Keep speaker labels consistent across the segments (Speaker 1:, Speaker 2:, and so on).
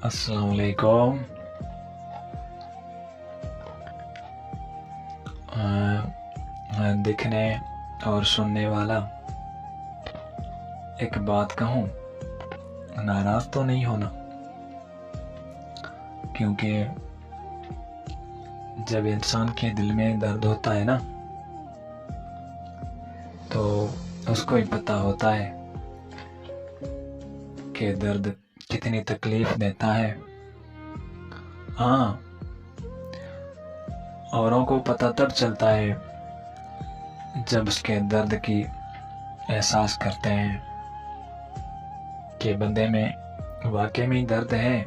Speaker 1: अस्सलाम वालेकुम। दिखने और सुनने वाला, एक बात कहूँ, नाराज़ तो नहीं होना, क्योंकि जब इंसान के दिल में दर्द होता है ना, तो उसको ही पता होता है कि दर्द कितनी तकलीफ देता है। हाँ, औरों को पता तब चलता है जब उसके दर्द की एहसास करते हैं कि बंदे में वाकई में दर्द है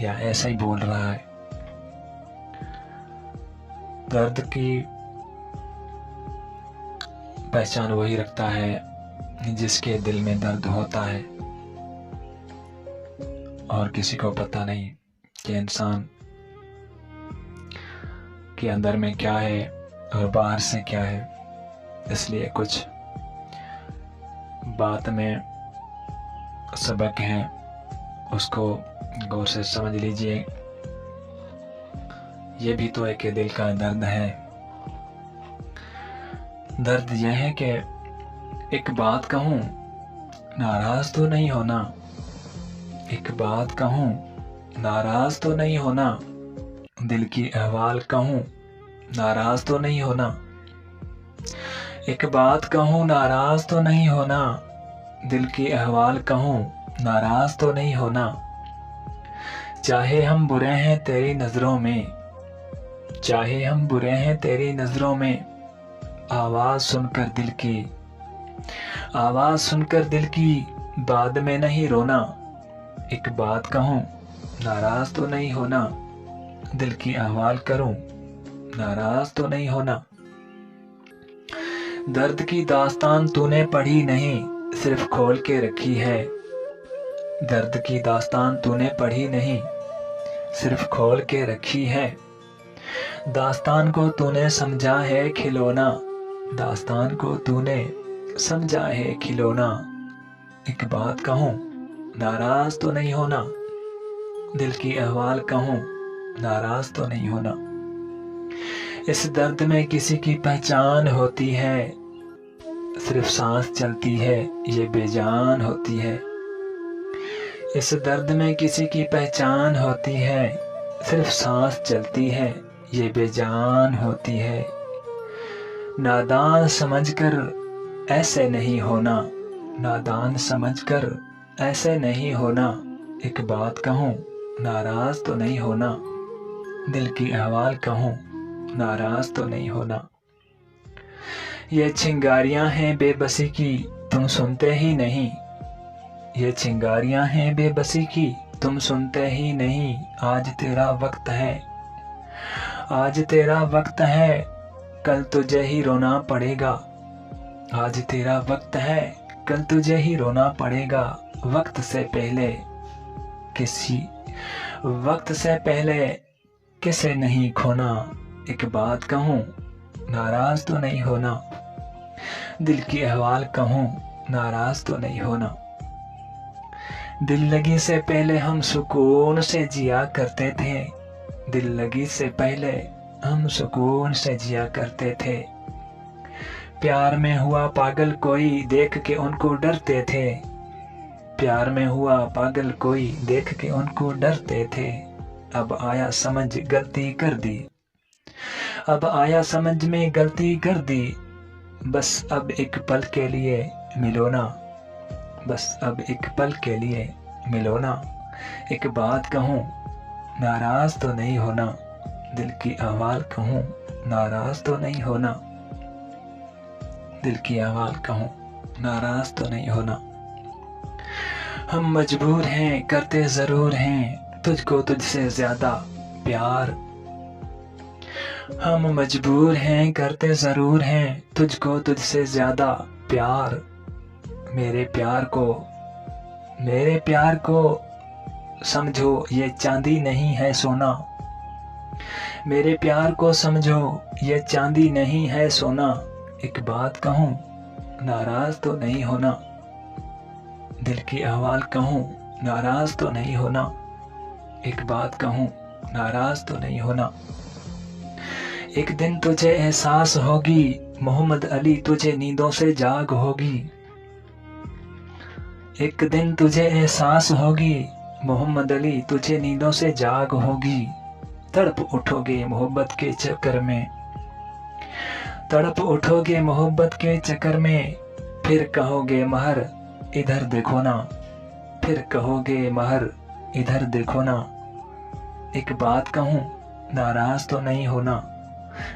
Speaker 1: या ऐसा ही बोल रहा है। दर्द की पहचान वही रखता है जिसके दिल में दर्द होता है, और किसी को पता नहीं कि इंसान के अंदर में क्या है और बाहर से क्या है। इसलिए कुछ बात में सबक है, उसको गौर से समझ लीजिए। ये भी तो एक दिल का दर्द है। दर्द यह है कि एक बात कहूँ, नाराज तो नहीं होना। एक बात कहूँ, नाराज तो नहीं होना। दिल की अहवाल कहूँ, नाराज तो नहीं होना। एक बात कहूँ, नाराज तो नहीं होना। दिल की अहवाल कहूँ, नाराज तो नहीं होना। चाहे हम बुरे हैं तेरी नजरों में, चाहे हम बुरे हैं तेरी नजरों में, आवाज सुनकर दिल की, आवाज सुनकर दिल की, बाद में नहीं रोना। एक बात कहूँ, नाराज तो नहीं होना। दिल की अहवाल करूँ, नाराज तो नहीं होना। दर्द की दास्तान तूने पढ़ी नहीं, सिर्फ खोल के रखी है। दर्द की दास्तान तूने पढ़ी नहीं, सिर्फ खोल के रखी है। दास्तान को तूने समझा है खिलौना, दास्तान को तूने समझा है खिलौना। एक बात कहूँ, नाराज तो नहीं होना। दिल की अहवाल कहूँ, नाराज तो नहीं होना। इस दर्द में किसी की पहचान होती है, सिर्फ सांस चलती है ये बेजान होती है। इस दर्द में किसी की पहचान होती है, सिर्फ सांस चलती है ये बेजान होती है। नादान समझकर ऐसे नहीं होना, नादान समझकर ऐसे नहीं होना। एक बात कहूँ, नाराज तो नहीं होना। दिल की अहवाल कहूँ, नाराज तो नहीं होना। ये चिंगारियां हैं बेबसी की, तुम सुनते ही नहीं। ये चिंगारियां हैं बेबसी की, तुम सुनते ही नहीं। आज तेरा वक्त है, आज तेरा वक्त है, कल तुझे ही रोना पड़ेगा। आज तेरा वक्त है, कल तुझे ही रोना पड़ेगा। वक्त से पहले किसी, वक्त से पहले किसे नहीं खोना। एक बात कहूँ, नाराज तो नहीं होना। दिल की अहवाल कहूँ, नाराज तो नहीं होना। दिल लगी से पहले हम सुकून से जिया करते थे। दिल लगी से पहले हम सुकून से जिया करते थे। प्यार में हुआ पागल कोई देख के उनको डरते थे। प्यार में हुआ पागल कोई देख के उनको डरते थे। अब आया समझ गलती कर दी, अब आया समझ में गलती कर दी। बस अब एक पल के लिए मिलो ना, बस अब एक पल के लिए मिलो ना। एक बात कहूँ, नाराज तो नहीं होना। दिल की आवाज़ कहूँ, नाराज तो नहीं होना। दिल की आवाज़ कहूँ, नाराज तो नहीं होना। हम मजबूर हैं, करते जरूर हैं तुझको तुझसे ज्यादा प्यार। हम मजबूर हैं, करते जरूर हैं तुझको तुझसे ज्यादा प्यार। मेरे प्यार को समझो ये चांदी नहीं है सोना। मेरे प्यार को समझो ये चांदी नहीं है सोना। एक बात कहूँ, नाराज तो नहीं होना। दिल की अहवाल कहूँ, नाराज तो नहीं होना। एक बात कहूँ, नाराज तो नहीं होना। एक दिन तुझे एहसास होगी, मोहम्मद अली तुझे नींदों से जाग होगी। एक दिन तुझे एहसास होगी, मोहम्मद अली तुझे नींदों से जाग होगी। तड़प उठोगे मोहब्बत के चक्कर में, तड़प उठोगे मोहब्बत के चक्कर में। फिर कहोगे महर इधर देखो ना, फिर कहोगे महर इधर देखो ना। एक बात कहूँ, नाराज तो नहीं होना।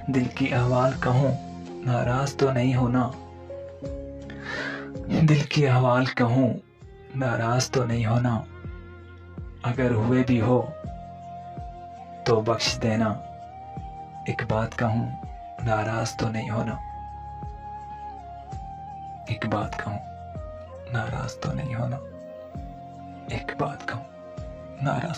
Speaker 1: दिल की अहवाल कहूँ, नाराज तो नहीं होना। दिल की अहवाल कहूँ, नाराज तो नहीं होना। अगर हुए भी हो तो बख्श देना। एक बात कहूँ, नाराज तो नहीं होना। एक बात कहूँ, नाराज तो नहीं होना। एक बात कहूँ, नाराज